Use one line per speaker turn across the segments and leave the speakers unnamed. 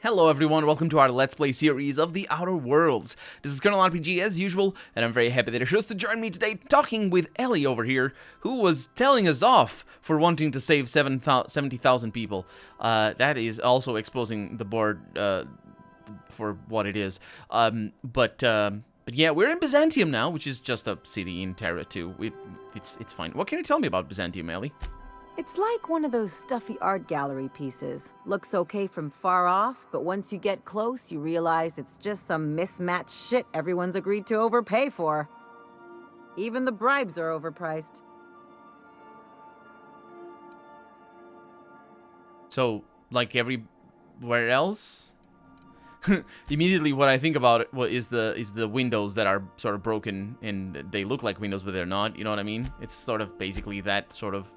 Hello everyone, welcome to our Let's Play series of The Outer Worlds. This is Colonel RPG as usual, and I'm very happy that you're chose to join me today talking with Ellie over here, who was telling us off for wanting to save 70,000 people. That is also exposing the board for what it is. But yeah, we're in Byzantium now, which is just a city in Terra 2. It's fine. What can you tell me about Byzantium, Ellie?
It's like one of those stuffy art gallery pieces. Looks okay from far off, but once you get close, you realize it's just some mismatched shit everyone's agreed to overpay for. Even the bribes are overpriced.
So, like everywhere else? Immediately what I think about it is the windows that are sort of broken, and they look like windows, but they're not, you know what I mean? It's sort of basically that sort of...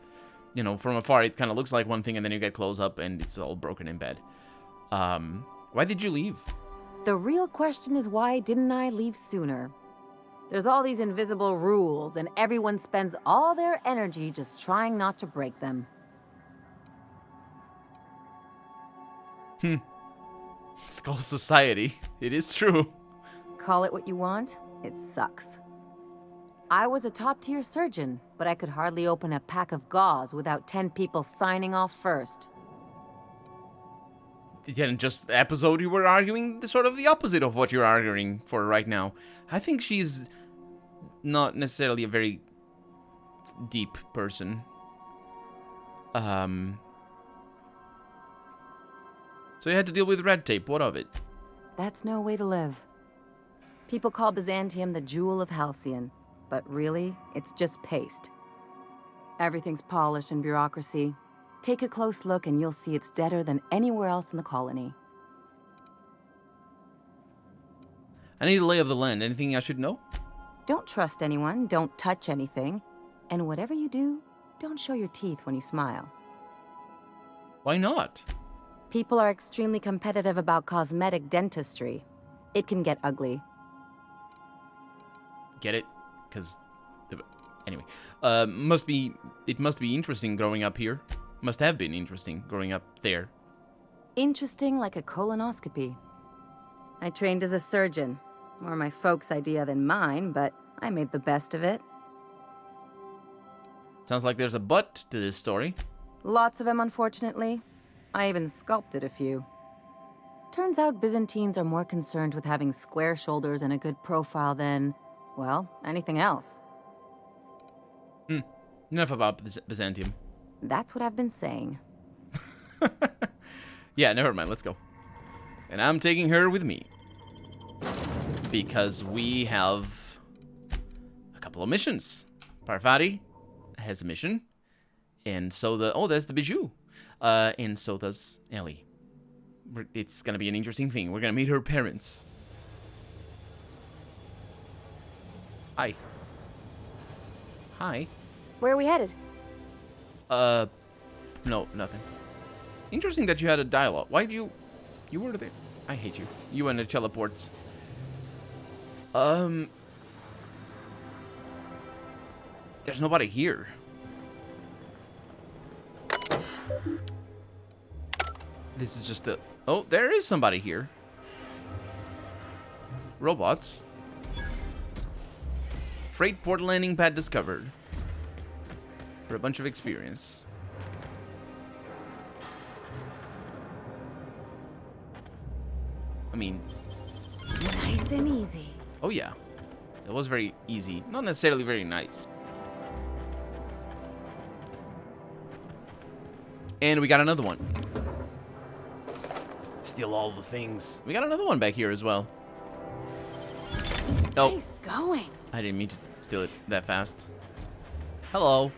You know, from afar, it kind of looks like one thing, and then you get close up, and it's all broken in bed. Why did you leave?
The real question is, why didn't I leave sooner? There's all these invisible rules, and everyone spends all their energy just trying not to break them.
It's called society. It is true.
Call it what you want, it sucks. I was a top-tier surgeon, but I could hardly open a pack of gauze without 10 people signing off first.
Yeah, in just the episode you were arguing sort of the opposite of what you're arguing for right now. I think she's not necessarily a very deep person. So you had to deal with red tape. What of it?
That's no way to live. People call Byzantium the jewel of Halcyon. But really, it's just paste. Everything's polished and bureaucracy. Take a close look and you'll see it's deader than anywhere else in the colony.
I need the lay of the land. Anything I should know?
Don't trust anyone, don't touch anything. And whatever you do, don't show your teeth when you smile.
Why not?
People are extremely competitive about cosmetic dentistry. It can get ugly.
Get it? Because, anyway, it must be interesting growing up here. Must have been interesting growing up there.
Interesting like a colonoscopy. I trained as a surgeon. More my folks' idea than mine, but I made the best of it.
Sounds like there's a but to this story.
Lots of them, unfortunately. I even sculpted a few. Turns out Byzantines are more concerned with having square shoulders and a good profile than... well, anything else.
Enough about Byzantium.
That's what I've been saying.
Yeah, never mind, let's go. And I'm taking her with me. Because we have a couple of missions. Parvati has a mission. And so there's the Bijou. And so does Ellie. It's gonna be an interesting thing. We're gonna meet her parents. Hi. Hi.
Where are we headed?
No, nothing. Interesting that you had a dialogue. Why did you were there. I hate you. You and the teleports. There's nobody here. This is just a... Oh, there is somebody here. Robots. Freight port landing pad discovered. For a bunch of experience. I mean...
Nice and easy.
Oh yeah. That was very easy. Not necessarily very nice. And we got another one. Steal all the things. We got another one back here as well. Oh.
Nice going.
I didn't mean to steal it that fast. Hello.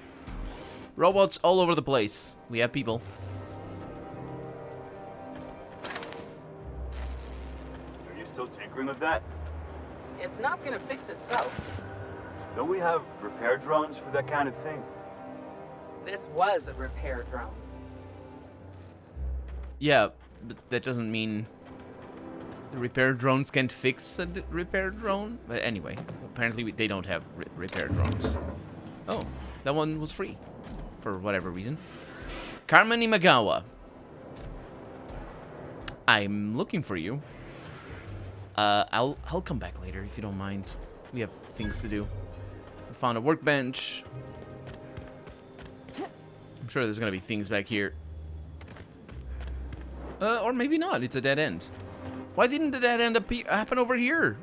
Robots all over the place. We have people.
Are you still tinkering with that?
It's not gonna fix itself.
Don't we have repair drones for that kind of thing?
This was a repair drone.
Yeah, but that doesn't mean the repair drones can't fix a repair drone. But anyway, apparently they don't have repair drones. Oh, that one was free. For whatever reason. Carmen Imagawa. I'm looking for you. I'll come back later if you don't mind. We have things to do. I found a workbench. I'm sure there's gonna be things back here. Or maybe not. It's a dead end. Why didn't the dead end happen over here?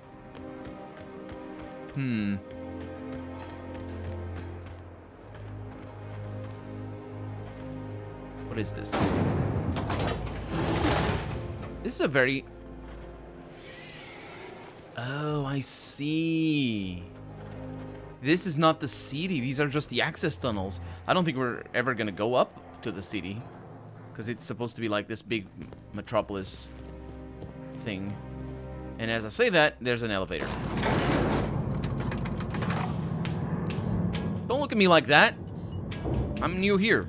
What is this? This is a very... Oh, I see. This is not the city. These are just the access tunnels. I don't think we're ever gonna go up to the city, because it's supposed to be like this big metropolis thing. And as I say that, there's an elevator. Don't look at me like that. I'm new here.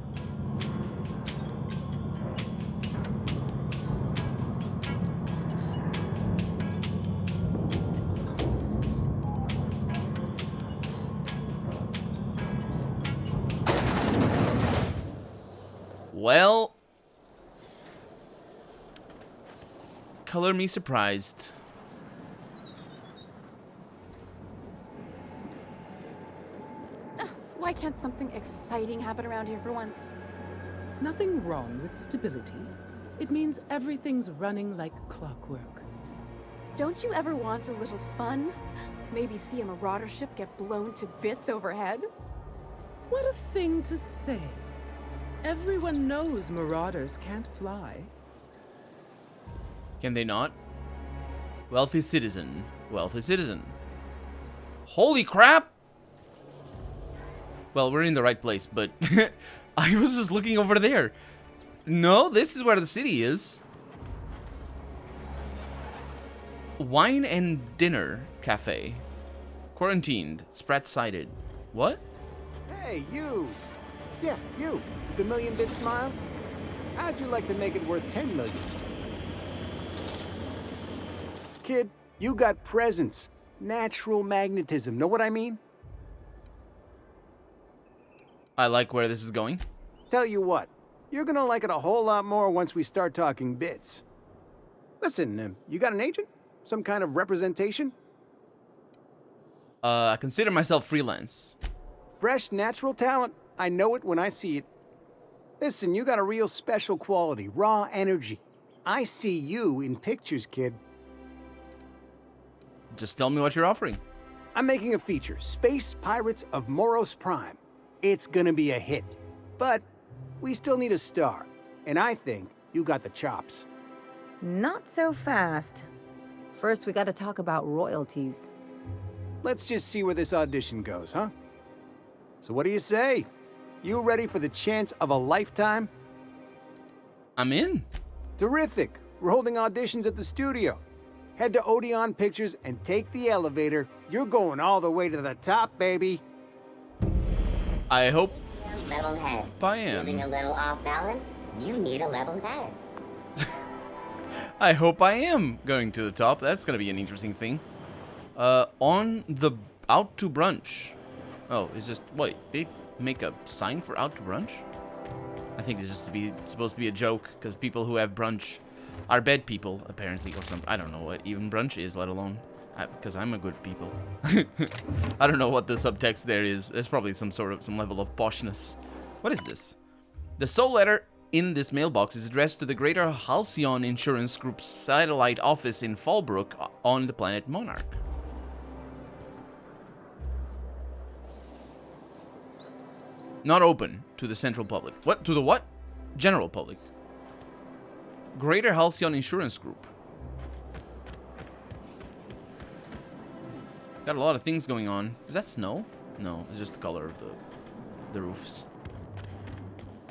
Well, color me surprised.
Why can't something exciting happen around here for once?
Nothing wrong with stability. It means everything's running like clockwork.
Don't you ever want a little fun? Maybe see a marauder ship get blown to bits overhead?
What a thing to say. Everyone knows marauders can't fly.
Can they not? Wealthy citizen. Wealthy citizen. Holy crap! Well, we're in the right place, but I was just looking over there. No, this is where the city is. Wine and dinner cafe. Quarantined. Sprat-sided. What?
Hey, you! Yeah, you! The million-bit smile? How'd you like to make it worth 10 million? Kid, you got presence. Natural magnetism. Know what I mean?
I like where this is going.
Tell you what, you're gonna like it a whole lot more once we start talking bits. Listen, you got an agent? Some kind of representation?
I consider myself freelance.
Fresh, natural talent. I know it when I see it. Listen, you got a real special quality, raw energy. I see you in pictures, kid.
Just tell me what you're offering.
I'm making a feature, Space Pirates of Moros Prime. It's gonna be a hit. But we still need a star. And I think you got the chops.
Not so fast. First, we gotta talk about royalties.
Let's just see where this audition goes, huh? So what do you say? You ready for the chance of a lifetime?
I'm in.
Terrific. We're holding auditions at the studio. Head to Odeon Pictures and take the elevator. You're going all the way to the top, baby.
I hope
Level head.
I am.
Feeling a little off balance? You need a level head.
I hope I am going to the top. That's gonna be an interesting thing. On the out to brunch. Oh, it's just wait. They make a sign for out to brunch? I think it's just supposed to be a joke because people who have brunch are bad people apparently, or something. I don't know what even brunch is, let alone because I'm a good people. I don't know what the subtext there is. There's probably some level of poshness. What is this? The sole letter in this mailbox is addressed to the Greater Halcyon Insurance Group's satellite office in Fallbrook on the planet Monarch. Not open to the central public. What? To the what? General public. Greater Halcyon Insurance Group. Got a lot of things going on. Is that snow? No, it's just the color of the roofs.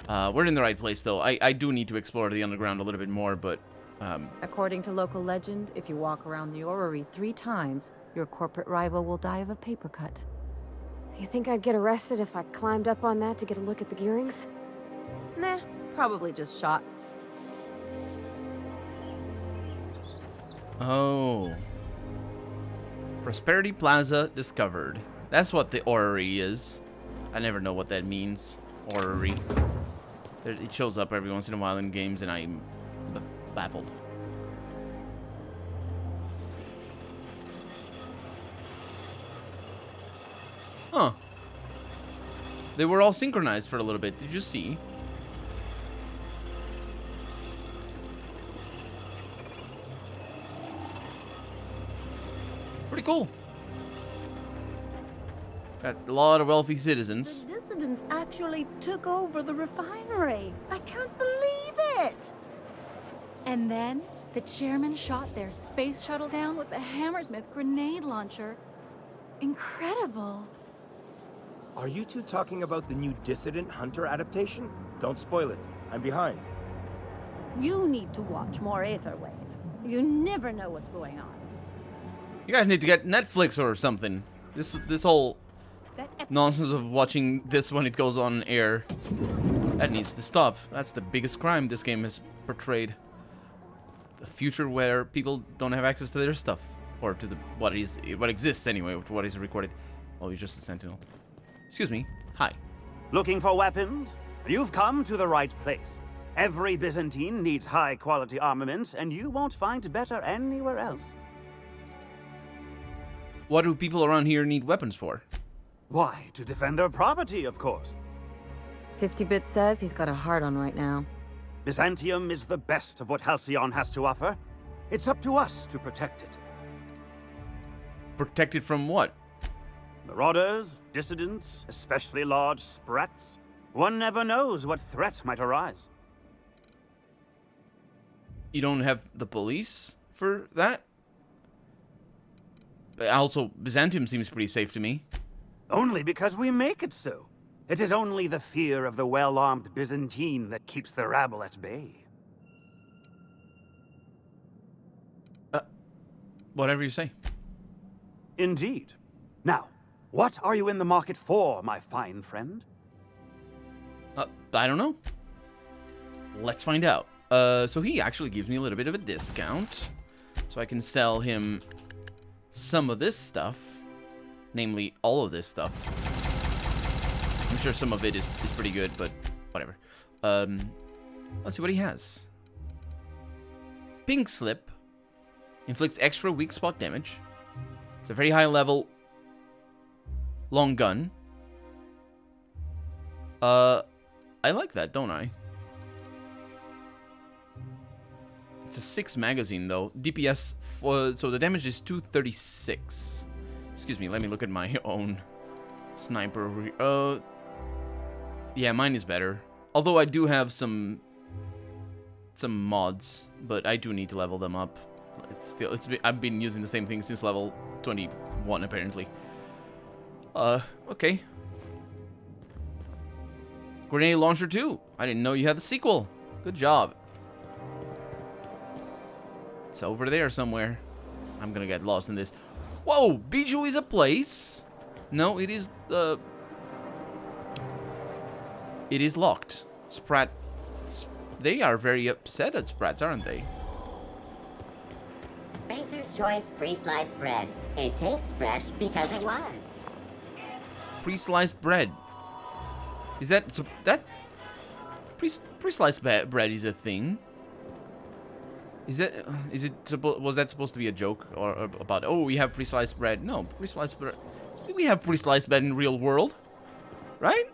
We're in the right place, though. I do need to explore the underground a little bit more, but...
According to local legend, if you walk around the orrery 3 times, your corporate rival will die of a paper cut.
You think I'd get arrested if I climbed up on that to get a look at the gearings?
Nah, probably just shot.
Oh. Prosperity Plaza discovered. That's what the orrery is. I never know what that means. Orrery. It shows up every once in a while in games, and I'm baffled. Huh. They were all synchronized for a little bit. Did you see? Pretty cool. Got a lot of wealthy citizens.
The dissidents actually took over the refinery. I can't believe it.
And then the chairman shot their space shuttle down with the Hammersmith grenade launcher. Incredible.
Are you two talking about the new Dissident Hunter adaptation? Don't spoil it. I'm behind.
You need to watch more Aetherwave. You never know what's going on.
You guys need to get Netflix or something. This whole nonsense of watching this when it goes on air, that needs to stop. That's the biggest crime this game has portrayed. A future where people don't have access to their stuff, or to what exists anyway, to what is recorded. Oh, you're just a sentinel. Excuse me. Hi.
Looking for weapons? You've come to the right place. Every Byzantine needs high-quality armaments, and you won't find better anywhere else.
What do people around here need weapons for?
Why, to defend their property, of course.
50-Bit says he's got a hard on right now.
Byzantium is the best of what Halcyon has to offer. It's up to us to protect it.
Protected from what?
Marauders, dissidents, especially large sprats. One never knows what threat might arise.
You don't have the police for that? Also, Byzantium seems pretty safe to me.
Only because we make it so. It is only the fear of the well-armed Byzantine that keeps the rabble at bay.
Whatever you say.
Indeed. Now, what are you in the market for, my fine friend?
I don't know. Let's find out. So he actually gives me a little bit of a discount. So I can sell him some of this stuff. Namely, all of this stuff. I'm sure some of it is pretty good, but whatever. Let's see what he has. Pink Slip. Inflicts extra weak spot damage. It's a very high level long gun. I like that, don't I? It's a 6 magazine though. DPS, so the damage is 236. Excuse me, let me look at my own sniper over here. Yeah, mine is better. Although I do have some mods, but I do need to level them up. I've been using the same thing since level 21 apparently. Okay. Grenade Launcher 2. I didn't know you had the sequel. Good job. It's over there somewhere. I'm gonna get lost in this. Whoa! Bijou is a place. No, it is it is locked. Sprat. They are very upset at Sprats, aren't they?
Spacer's Choice pre-sliced bread. It tastes fresh because it was.
Pre-sliced bread. Is that pre-sliced bread is a thing? Was that supposed to be a joke or about, oh, we have pre-sliced bread? No, pre-sliced bread. We have pre-sliced bread in real world, right?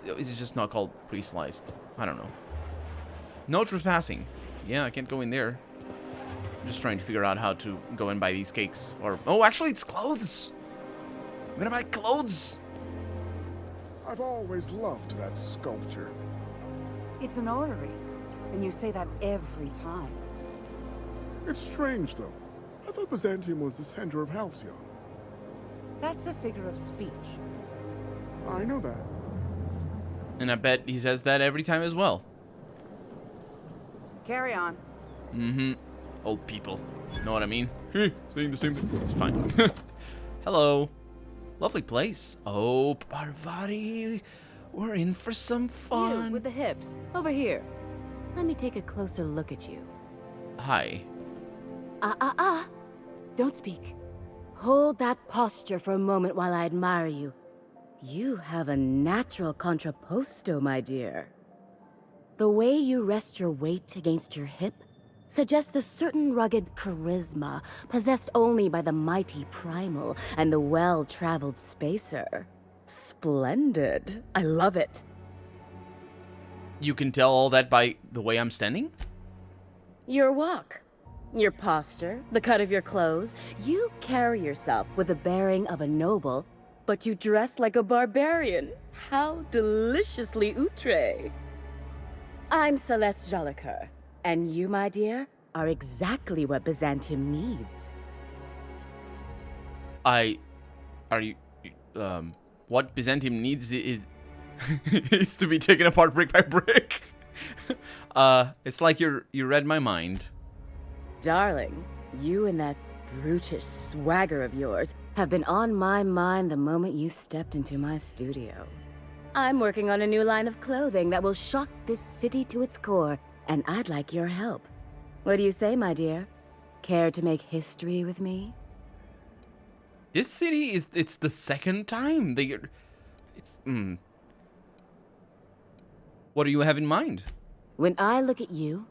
Is it just not called pre-sliced? I don't know. No trespassing. Yeah, I can't go in there. I'm just trying to figure out how to go and buy these cakes. Or, oh, actually, it's clothes. I'm gonna buy clothes.
I've always loved that sculpture.
It's an orrery, and you say that every time.
It's strange, though. I thought Byzantium was the center of Halcyon.
That's a figure of speech.
I know that.
And I bet he says that every time as well.
Carry on.
Mm-hmm. Old people. Know what I mean? Saying the same thing. It's fine. Hello. Lovely place. Oh, Parvati. We're in for some fun.
You, with the hips. Over here. Let me take a closer look at you.
Hi.
Don't speak.
Hold that posture for a moment while I admire you. You have a natural contrapposto, my dear. The way you rest your weight against your hip suggests a certain rugged charisma possessed only by the mighty primal and the well-traveled spacer. Splendid. I love it.
You can tell all that by the way I'm standing?
Your walk, your posture, the cut of your clothes. You carry yourself with the bearing of a noble, but you dress like a barbarian. How deliciously outre. I'm Celeste Jolicoeur, and you, my dear, are exactly what Byzantium needs.
What Byzantium needs is is to be taken apart brick by brick. It's like you read my mind.
Darling, you and that brutish swagger of yours have been on my mind the moment you stepped into my studio. I'm working on a new line of clothing that will shock this city to its core, and I'd like your help. What do you say, my dear? Care to make history with me?
This city it's the second time What do you have in mind?
When I look at you,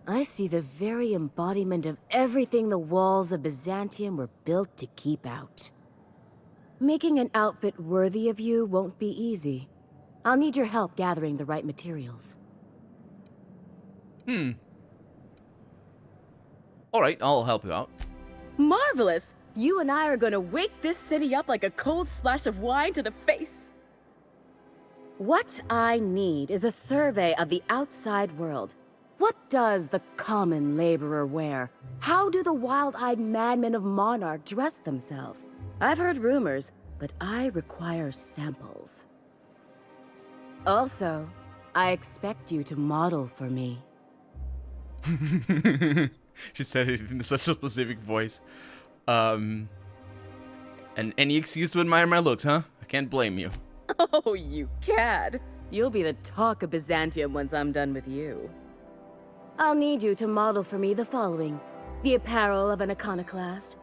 I see the very embodiment of everything the walls of Byzantium were built to keep out. Making an outfit worthy of you won't be easy. I'll need your help gathering the right materials.
Alright, I'll help you out.
Marvelous! You and I are gonna wake this city up like a cold splash of wine to the face. What I need is a survey of the outside world. What does the common laborer wear? How do the wild-eyed madmen of Monarch dress themselves? I've heard rumors, but I require samples. Also, I expect you to model for me.
She said it in such a specific voice. And any excuse to admire my looks, huh? I can't blame you.
Oh, you cad! You'll be the talk of Byzantium once I'm done with you. I'll need you to model for me the following: the apparel of an iconoclast,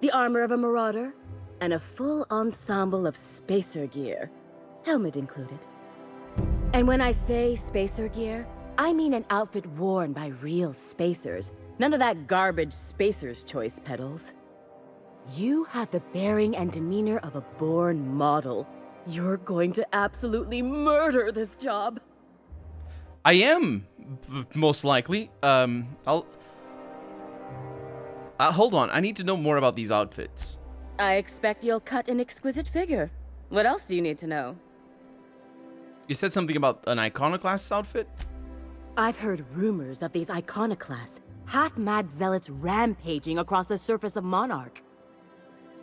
the armor of a marauder, and a full ensemble of spacer gear, helmet included. And when I say spacer gear, I mean an outfit worn by real spacers, none of that garbage spacer's choice pedals. You have the bearing and demeanor of a born model. You're going to absolutely murder this job.
I am, most likely. Hold on, I need to know more about these outfits.
I expect you'll cut an exquisite figure. What else do you need to know?
You said something about an iconoclast's outfit?
I've heard rumors of these iconoclasts, half-mad zealots rampaging across the surface of Monarch.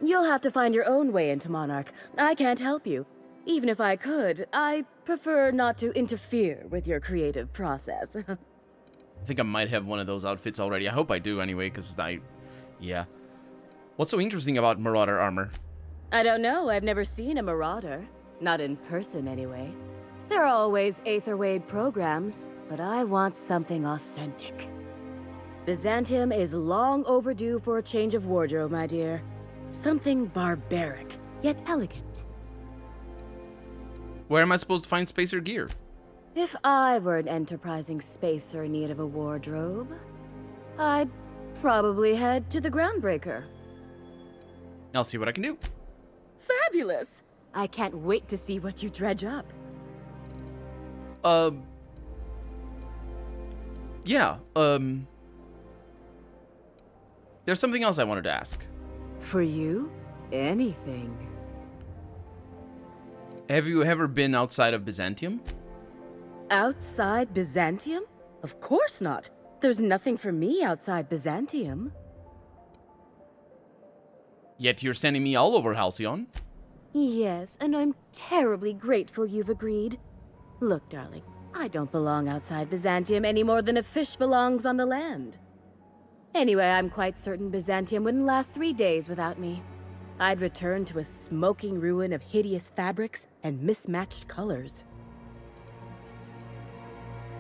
You'll have to find your own way into Monarch. I can't help you. Even if I could, I prefer not to interfere with your creative process.
I think I might have one of those outfits already. I hope I do anyway, because yeah. What's so interesting about Marauder armor?
I don't know. I've never seen a Marauder. Not in person, anyway. There are always Aetherwade programs, but I want something authentic. Byzantium is long overdue for a change of wardrobe, my dear. Something barbaric, yet elegant.
Where am I supposed to find spacer gear?
If I were an enterprising spacer in need of a wardrobe, I'd probably head to the Groundbreaker.
I'll see what I can do.
Fabulous! I can't wait to see what you dredge up.
Yeah, there's something else I wanted to ask.
For you, anything.
Have you ever been outside of Byzantium?
Outside Byzantium? Of course not. There's nothing for me outside Byzantium.
Yet you're sending me all over Halcyon.
Yes, and I'm terribly grateful you've agreed. Look, darling, I don't belong outside Byzantium any more than a fish belongs on the land. Anyway, I'm quite certain Byzantium wouldn't last 3 days without me. I'd return to a smoking ruin of hideous fabrics and mismatched colors.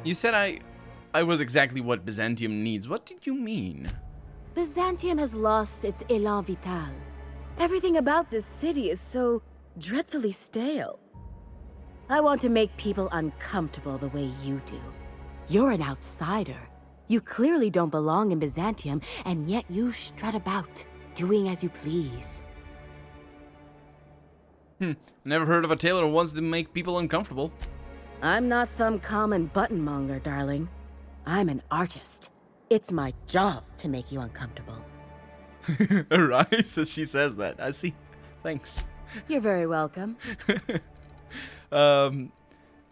You said I was exactly what Byzantium needs. What did you mean?
Byzantium has lost its élan vital. Everything about this city is so dreadfully stale. I want to make people uncomfortable the way you do. You're an outsider.
You clearly don't belong in Byzantium, and yet you strut about, doing as you please.
Never heard of a tailor who wants to make people uncomfortable.
I'm not some common buttonmonger, darling. I'm an artist. It's my job to make you uncomfortable.
Right, so she says that. I see. Thanks.
You're very welcome.
Can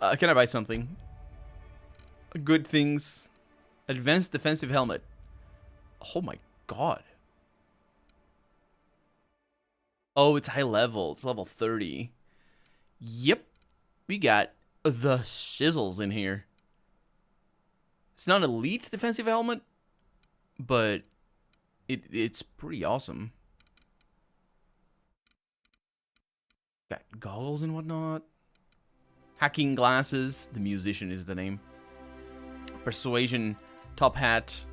I buy something? Good things. Advanced defensive helmet. Oh my god. Oh, it's high level. It's level 30. Yep. We got the shizzles in here. It's not elite defensive helmet, but it's pretty awesome. Got goggles and whatnot. Hacking glasses. The musician is the name. Persuasion top hat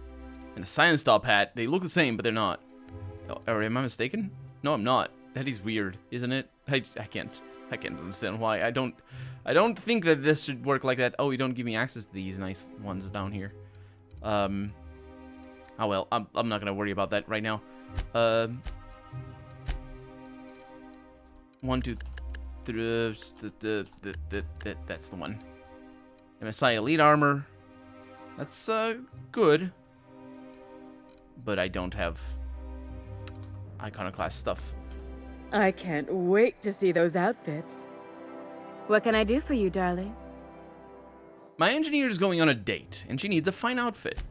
and a science top hat. They look the same, but they're not. Or am I mistaken? No, I'm not. That is weird, isn't it? I can't understand why. I don't think that this should work like that. Oh, you don't give me access to these nice ones down here. Oh well, I'm not gonna worry about that right now. 1, 2, 3. That's the one. MSI Elite Armor. That's good. But I don't have Iconoclast stuff.
I can't wait to see those outfits. What can I do for you, darling?
My engineer is going on a date, and she needs a fine outfit.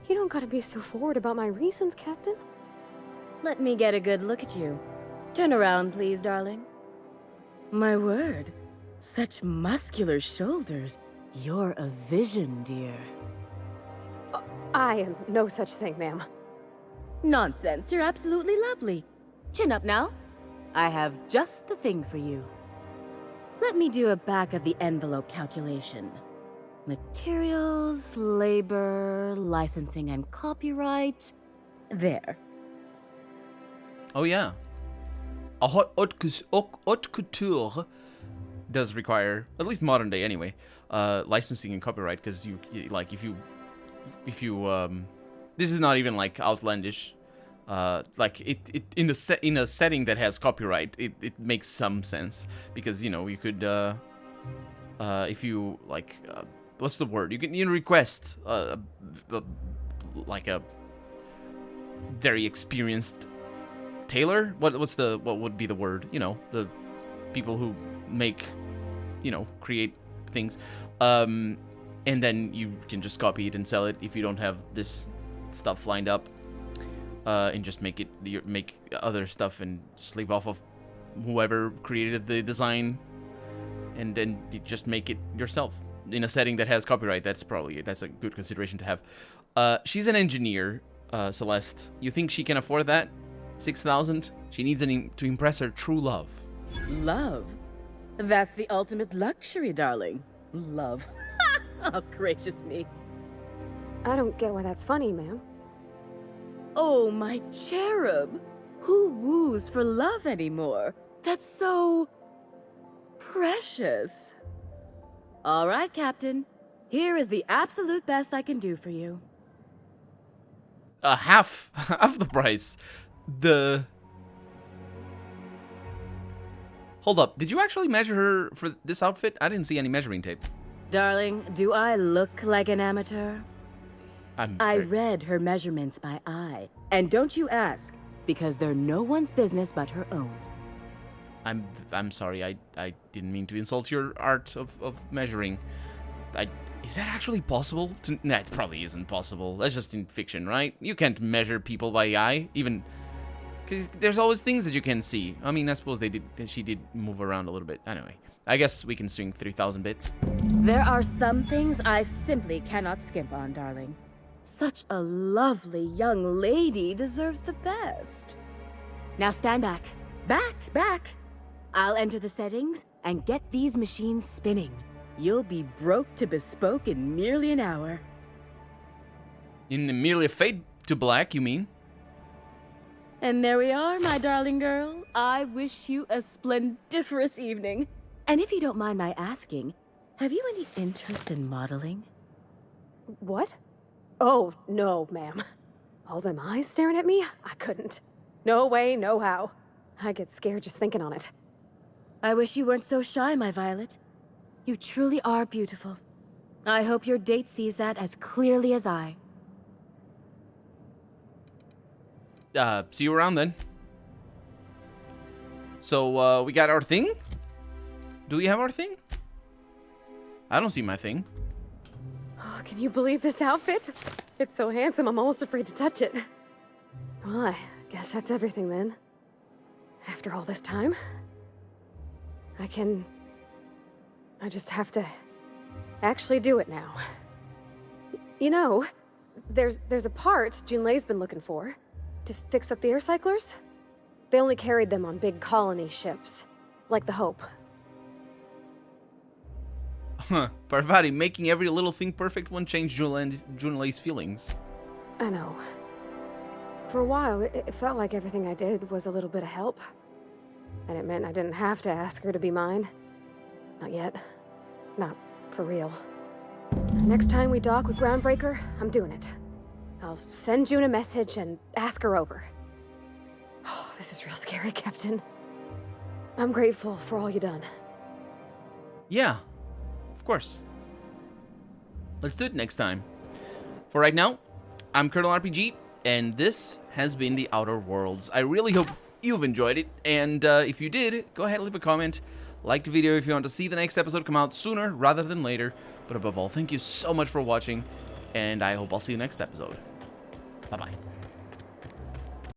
You don't gotta be so forward about my reasons, Captain.
Let me get a good look at you. Turn around, please, darling. My word, such muscular shoulders. You're a vision, dear.
I am no such thing, ma'am.
Nonsense, you're absolutely lovely. Chin up now. I have just the thing for you. Let me do a back-of-the-envelope calculation. Materials, labor, licensing and copyright. There.
Oh yeah. A haute couture does require, at least modern day anyway, licensing and copyright, because you like if you this is not even like outlandish. Like it in a setting that has copyright, it makes some sense, because you know you could if you like what's the word, you can request like a very experienced tailor. What would be the word? You know, the people who make, you know, create things, and then you can just copy it and sell it if you don't have this stuff lined up. And just make other stuff and just leave off of whoever created the design, and then you just make it yourself in a setting that has copyright. That's a good consideration to have. She's an engineer, Celeste. You think she can afford that? 6,000? She needs to impress her true love.
Love? That's the ultimate luxury, darling. Love. Oh, gracious me.
I don't get why that's funny, ma'am.
Oh, my cherub! Who woos for love anymore? That's so... precious. All right, Captain. Here is the absolute best I can do for you.
Half the price. Hold up. Did you actually measure her for this outfit? I didn't see any measuring tape.
Darling, do I look like an amateur? I read her measurements by eye. And don't you ask, because they're no one's business but her own.
I'm sorry, I didn't mean to insult your art of measuring. Is that actually possible? Nah, it probably isn't possible. That's just in fiction, right? You can't measure people by eye, even... because there's always things that you can see. I mean, I suppose she did move around a little bit. Anyway, I guess we can swing 3,000 bits.
There are some things I simply cannot skimp on, darling. Such a lovely young lady deserves the best. Now stand back. Back! I'll enter the settings and get these machines spinning. You'll be broke to bespoke in merely an hour.
In merely a fade to black, you mean?
And there we are, my darling girl. I wish you a splendiferous evening. And if you don't mind my asking, have you any interest in modeling?
What? Oh, no, ma'am. All them eyes staring at me? I couldn't. No way, no how. I get scared just thinking on it.
I wish you weren't so shy, my Violet. You truly are beautiful. I hope your date sees that as clearly as I.
See you around then. So, we got our thing? Do we have our thing? I don't see my thing.
Oh, can you believe this outfit? It's so handsome, I'm almost afraid to touch it. Well, I guess that's everything then. After all this time, I just have to actually do it now. You know, there's a part Junlei's been looking for to fix up the air cyclers. They only carried them on big colony ships, like the Hope.
Huh. Parvati, making every little thing perfect won't change Junlei's feelings.
I know. For a while, it felt like everything I did was a little bit of help. And it meant I didn't have to ask her to be mine. Not yet. Not for real. Next time we dock with Groundbreaker, I'm doing it. I'll send June a message and ask her over. Oh, this is real scary, Captain. I'm grateful for all you done.
Yeah, of course. Let's do it next time. For right now, I'm Colonel RPG, and this has been The Outer Worlds. I really hope you've enjoyed it, and if you did, go ahead and leave a comment. Like the video if you want to see the next episode come out sooner rather than later. But above all, thank you so much for watching, and I hope I'll see you next episode. Bye-bye.